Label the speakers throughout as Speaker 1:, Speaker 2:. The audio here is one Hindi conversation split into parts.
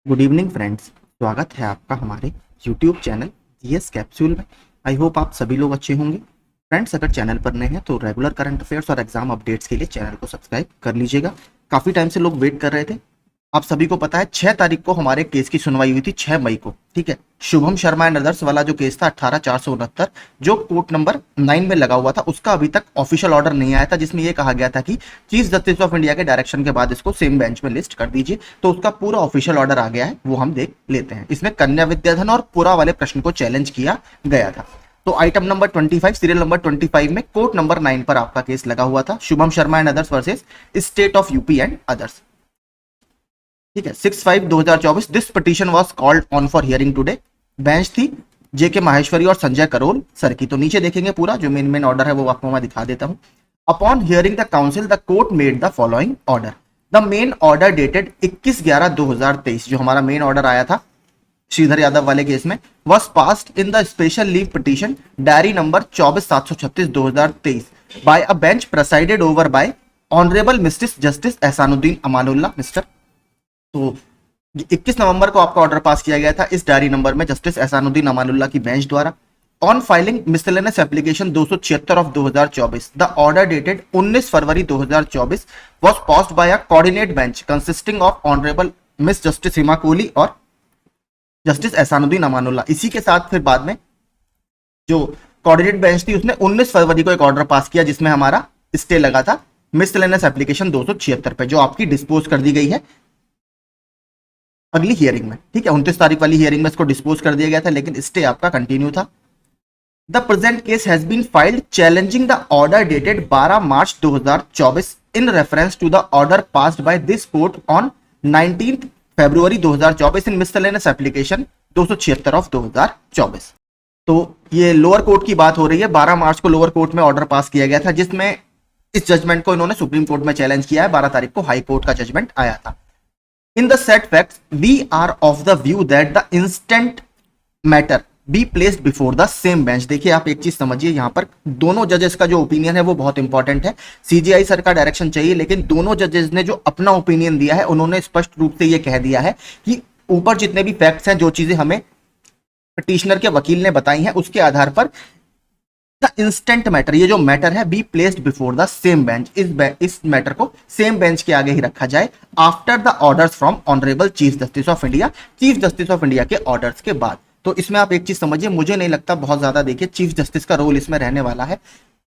Speaker 1: गुड इवनिंग फ्रेंड्स, स्वागत है आपका हमारे यूट्यूब चैनल जीएस कैप्सूल में। आई होप आप सभी लोग अच्छे होंगे। फ्रेंड्स, अगर चैनल पर नए हैं तो रेगुलर करंट अफेयर्स और एग्जाम अपडेट्स के लिए चैनल को सब्सक्राइब कर लीजिएगा। काफ़ी टाइम से लोग वेट कर रहे थे। आप सभी को पता है 6 तारीख को हमारे केस की सुनवाई हुई थी, 6 मई को। ठीक है, शुभम शर्मा एंड अदर्स वाला जो केस था 18,469 जो कोर्ट नंबर 9 में लगा हुआ था, उसका अभी तक ऑफिशियल ऑर्डर नहीं आया था, जिसमें यह कहा गया था कि चीफ जस्टिस ऑफ इंडिया के डायरेक्शन के बाद इसको सेम बेंच में लिस्ट कर दीजिए। तो उसका पूरा ऑफिशियल ऑर्डर आ गया है, वो हम देख लेते हैं। इसमें कन्या विद्याधन और पुरा वाले प्रश्न को चैलेंज किया गया था। तो आइटम नंबर 25, सीरियल नंबर 25 में कोर्ट नंबर 9 पर आपका केस लगा हुआ था, Shubham Sharma and others versus state of UP and others. ठीक है, 6/5/2024 this petition was called on for hearing today. Bench थी जेके माहेश्वरी और संजय करोल सर की। तो नीचे देखेंगे पूरा जो मेन ऑर्डर है वो आपको मैं दिखा देता हूं। Upon hearing the council the court made the following order. The main order dated 21/11/2023 जो हमारा मेन ऑर्डर आया था श्रीधर यादव वाले केस में was passed in the special leave petition diary number 24/736/2023 by a bench presided over by honourable mister justice Ahsanuddin Amanullah mister. तो 21 नवंबर को आपका ऑर्डर पास किया गया था इस डायरी नंबर में जस्टिस एहसानुद्दीन अमानुल्लाह की बेंच द्वारा। On filing miscellaneous application 276 of 2024 the order dated 19 February 2024 was passed by a coordinate bench consisting of honourable miss justice Hima Kohli और जस्टिस एहसानुद्दीन अमानुल्लाह। इसी के साथ फिर बाद में जो कोऑर्डिनेट बेंच थी उसने 19 फरवरी को एक ऑर्डर पास किया जिसमें हमारा स्टे लगा था मिसलेनियस एप्लीकेशन 276 पे, जो आपकी डिस्पोज कर दी गई है अगली हियरिंग में। ठीक है, 29 तारीख वाली हियरिंग में इसको डिस्पोज कर दिया गया था, लेकिन स्टे आपका कंटिन्यू था। The present case has been filed challenging the order dated 12 March 2024 in reference to the order passed by this court on 19 February 2024 in miscellaneous application 276 of 2024। तो ये लोअर कोर्ट की बात हो रही है। 12 मार्च को लोअर कोर्ट में ऑर्डर पास किया गया था जिसमें इस जजमेंट को इन्होंने सुप्रीम कोर्ट में चैलेंज किया है। 12 तारीख को हाई कोर्ट का जजमेंट आया था। In the said facts, we are of the view that the instant matter be placed before the same bench। देखिए आप एक चीज समझिए, यहां पर दोनों जजेस का जो ओपिनियन है वो बहुत इंपॉर्टेंट है। सीजीआई सर का डायरेक्शन चाहिए, लेकिन दोनों जजेस ने जो अपना ओपिनियन दिया है उन्होंने स्पष्ट रूप से ये कह दिया है कि ऊपर जितने भी फैक्ट्स हैं, जो चीजें हमें पिटिशनर के वकील ने बताई हैं, उसके आधार पर द इंस्टेंट मैटर, ये जो मैटर है, be placed before the same bench, इस मैटर को सेम बेंच के आगे ही रखा जाए after the orders from honourable chief justice of India, chief justice of India के ऑर्डर्स के बाद। तो इसमें आप एक चीज समझिए, मुझे नहीं लगता बहुत ज्यादा देखिए चीफ जस्टिस का रोल इसमें रहने वाला है।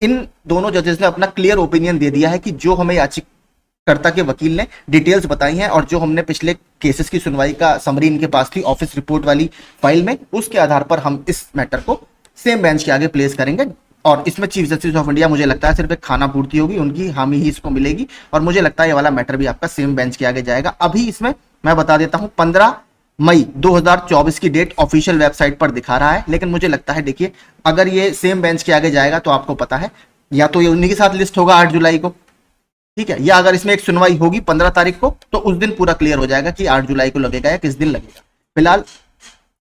Speaker 1: इन दोनों जजेस ने अपना क्लियर ओपिनियन दे दिया है कि जो हमें याचिकाकर्ता के वकील ने डिटेल्स बताई हैं और जो हमने पिछले केसेस की सुनवाई का समरी इनके पास थी ऑफिस रिपोर्ट वाली फाइल में, उसके आधार पर हम इस मैटर को सेम बेंच के आगे प्लेस करेंगे। और इसमें चीफ जस्टिस ऑफ इंडिया मुझे लगता है सिर्फ एक खाना पूर्ति होगी, उनकी हामी ही इसको मिलेगी, और मुझे लगता है ये वाला मैटर भी आपका सेम बेंच के आगे जाएगा। अभी इसमें मैं बता देता हूं 15 मई 2024 की डेट ऑफिशियल वेबसाइट पर दिखा रहा है, लेकिन मुझे लगता है देखिए अगर ये सेम बेंच के आगे जाएगा तो आपको पता है या तो ये उन्हीं के साथ लिस्ट होगा 8 जुलाई को, ठीक है, या अगर इसमें एक सुनवाई होगी 15 तारीख को तो उस दिन पूरा क्लियर हो जाएगा कि 8 जुलाई को लगेगा या किस दिन लगेगा। फिलहाल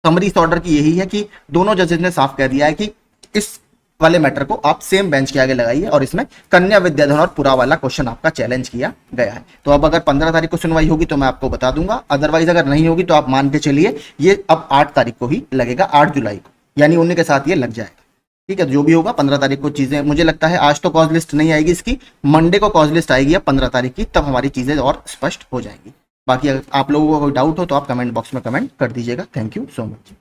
Speaker 1: समरी इस ऑर्डर की यही है कि दोनों जजेस ने साफ कह दिया है कि इस वाले मैटर को आप सेम बेंच के आगे लगाइए, और इसमें कन्या विद्याधन और पुरा वाला क्वेश्चन आपका चैलेंज किया गया है। तो अब अगर 15 तारीख को सुनवाई होगी तो मैं आपको बता दूंगा, अदरवाइज अगर नहीं होगी तो आप मान के चलिए ये अब 8 तारीख को ही लगेगा, 8 जुलाई को, यानी उन्हीं के साथ ये लग जाएगा। ठीक है, जो भी होगा 15 तारीख को चीजें, मुझे लगता है आज तो कॉज लिस्ट नहीं आएगी इसकी, मंडे को कॉज लिस्ट आएगी अब 15 तारीख की, तब हमारी चीजें और स्पष्ट हो जाएंगी। बाकी अगर आप लोगों को कोई डाउट हो तो आप कमेंट बॉक्स में कमेंट कर दीजिएगा। Thank you so much.